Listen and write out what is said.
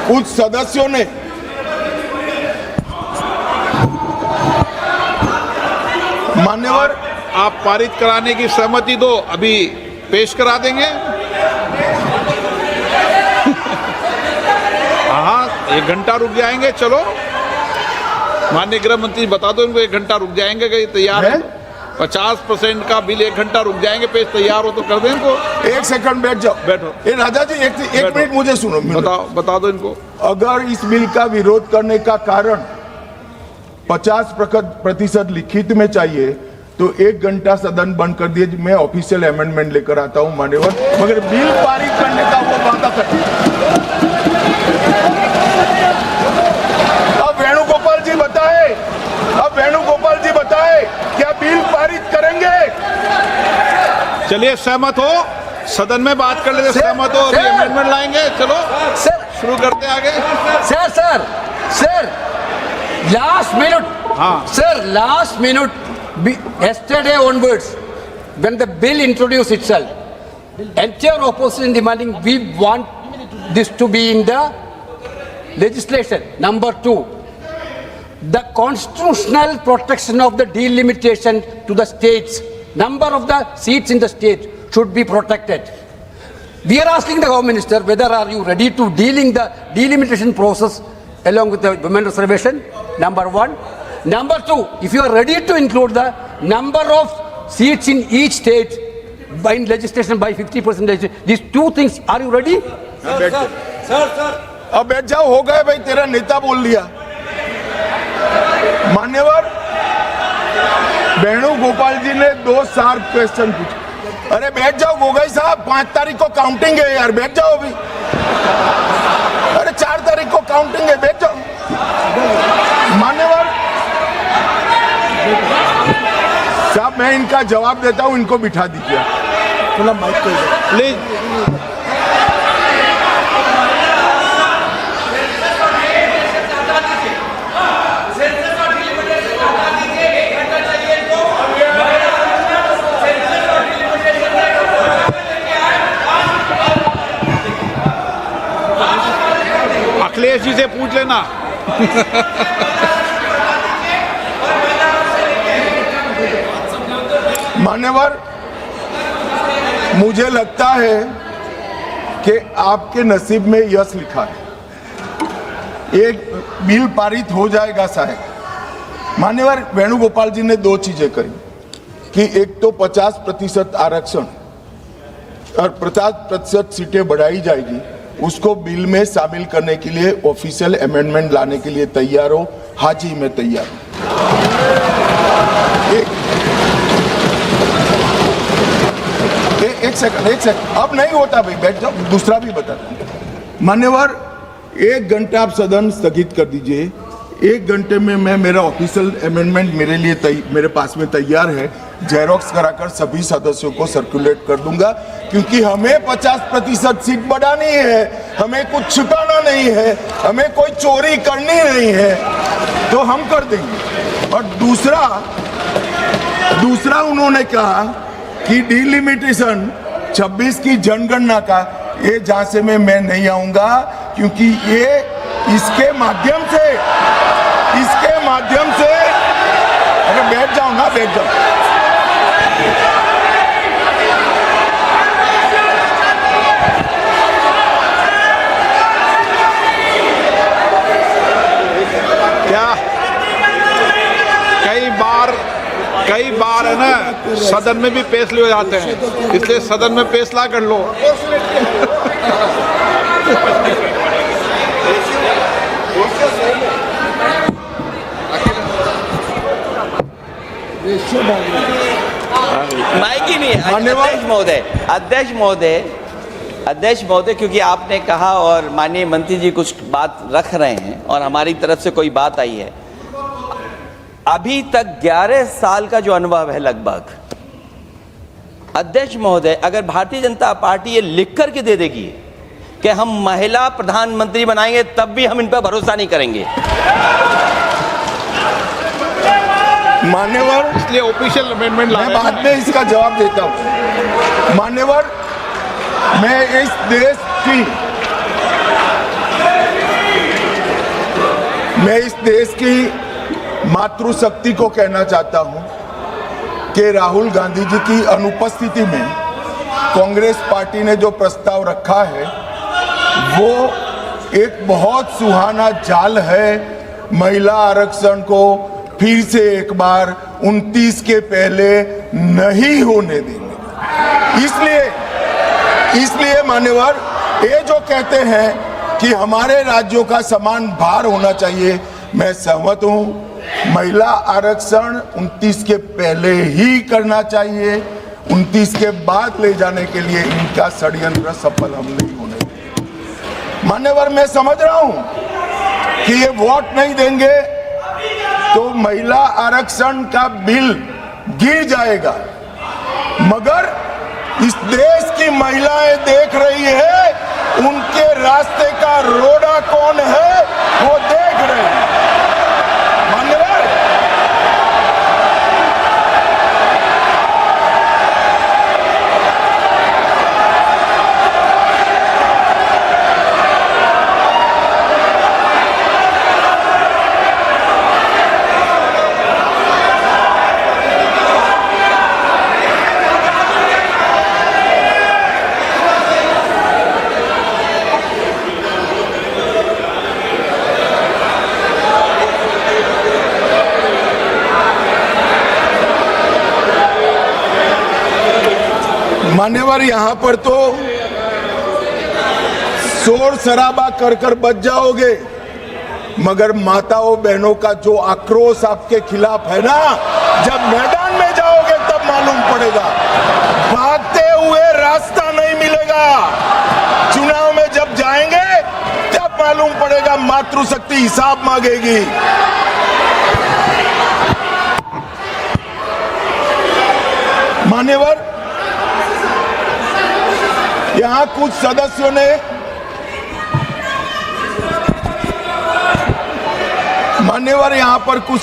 कुछ सदस्यों ने मान्यवर, आप पारित कराने की सहमति दो, अभी पेश करा देंगे। हाँ, 1 घंटा रुक जाएंगे। चलो माननीय गृह मंत्री बता दो इनको, 1 घंटा रुक जाएंगे। कहीं तैयार है? 50% का बिल 1 घंटा रुक जाएंगे। पेश तैयार हो तो कर दें इनको। 1 सेकंड बैठ जाओ। बैठो। राजा जी एक मिनट मुझे सुनो। बता दो इनको। अगर इस बिल का विरोध करने का कारण 50% लिखित में चाहिए तो 1 घंटा सदन बंद कर दिए। मैं ऑफिशियल अमेंडमेंट लेकर आता हूं मान्यवर, मगर बिल पारित करने का वो वादा करते। अब वेणुगोपाल जी बताए, क्या बिल पारित करेंगे? चलिए, सहमत हो? सदन में बात कर लेते। सहमत हो? अभी अमेंडमेंट लाएंगे। चलो सर, शुरू करते आगे। Sir last minute. हाँ sir, last minute, yesterday onwards, when the bill introduced itself, entire opposition demanding we want this to be in the legislation. Number 2, the constitutional protection of the delimitation to the states, number of the seats in the state should be protected. We are asking the Home Minister whether are you ready to dealing the delimitation process along with the women reservation, number 1. Number 2, if you are ready to include the number of seats in each state by in legislation by 50%, these 2 things, are you ready? Sir, अब बैठ जाओ। हो गए भाई, तेरा नेता बोल लिया। मान्यवर, वेणुगोपाल जी ने 2 शार्प क्वेश्चन पूछे। अरे बैठ जाओ गोगोई साहब, 5 तारीख को काउंटिंग है यार, बैठ जाओ अभी। अरे 4 तारीख को काउंटिंग है, बैठ जाओ। मान्यवर साहब, मैं इनका जवाब देता हूं, इनको बिठा दीजिए। थोड़ा माइक प्लीज। अखिलेश जी से पूछ लेना। मान्यवर, मुझे लगता है कि आपके नसीब में यश लिखा है। एक बिल पारित हो जाएगा शायद। मान्यवर, वेणुगोपाल जी ने 2 चीजें करी कि एक तो 50% आरक्षण और 50% सीटें बढ़ाई जाएगी, उसको बिल में शामिल करने के लिए ऑफिशियल अमेंडमेंट लाने के लिए तैयार हो। हाँ जी, मैं तैयार हूं। एक सेकंड, अब नहीं होता भाई, बैठ जाओ। दूसरा भी बताता हूं मान्यवर, 1 घंटा आप सदन स्थगित कर दीजिए। 1 घंटे में मैं मेरा ऑफिशियल अमेंडमेंट मेरे पास में तैयार है, जेरोक्स कराकर सभी सदस्यों को सर्कुलेट कर दूंगा, क्योंकि हमें 50% सीट बढ़ानी है। हमें कुछ छिपाना नहीं है, हमें कोई चोरी करनी नहीं है, तो हम कर देंगे। और दूसरा उन्होंने कहा कि डिलिमिटेशन 26 की जनगणना का, ये झांसे में मैं नहीं आऊंगा, क्योंकि ये इसके माध्यम से अगर बैठ जाओ ना, बैठ जाओ। क्या कई बार है ना, सदन में भी फैसले हो जाते हैं, इसलिए सदन में फैसला कर लो। माइक ही नहीं है। अध्यक्ष महोदय, क्योंकि आपने कहा और माननीय मंत्री जी कुछ बात रख रहे हैं और हमारी तरफ से कोई बात आई है, अभी तक 11 साल का जो अनुभव है लगभग, अध्यक्ष महोदय, अगर भारतीय जनता पार्टी ये लिख करके दे देगी कि हम महिला प्रधानमंत्री बनाएंगे, तब भी हम इन पर भरोसा नहीं करेंगे। मान्यवर, इसलिए ऑफिशियल अमेंडमेंट मैं बाद में इसका जवाब देता हूं। मान्यवर, मैं इस देश की मैं इस देश की मातृशक्ति को कहना चाहता हूं कि राहुल गांधी जी की अनुपस्थिति में कांग्रेस पार्टी ने जो प्रस्ताव रखा है वो एक बहुत सुहाना जाल है महिला आरक्षण को फिर से एक बार 29 के पहले नहीं होने देंगे। इसलिए मान्यवर, ये जो कहते हैं कि हमारे राज्यों का समान भार होना चाहिए, मैं सहमत हूं। महिला आरक्षण 29 के पहले ही करना चाहिए, 29 के बाद ले जाने के लिए इनका षड्यंत्र सफल हम नहीं होने देंगे। मान्यवर, मैं समझ रहा हूं कि ये वोट नहीं देंगे तो महिला आरक्षण का बिल गिर जाएगा, मगर इस देश की महिलाएं देख रही है, उनके रास्ते का रोड़ा कौन है वो देख रहे हैं। मान्यवर, मान्यवर, यहां पर तो शोर शराबा कर बच जाओगे, मगर माताओं बहनों का जो आक्रोश आपके खिलाफ है ना, जब मैदान में जाओगे तब मालूम पड़ेगा। भागते हुए रास्ता नहीं मिलेगा। चुनाव में जब जाएंगे तब मालूम पड़ेगा, मातृशक्ति हिसाब मांगेगी। मान्यवर, यहां कुछ सदस्यों ने मान्यवर, यहां पर कुछ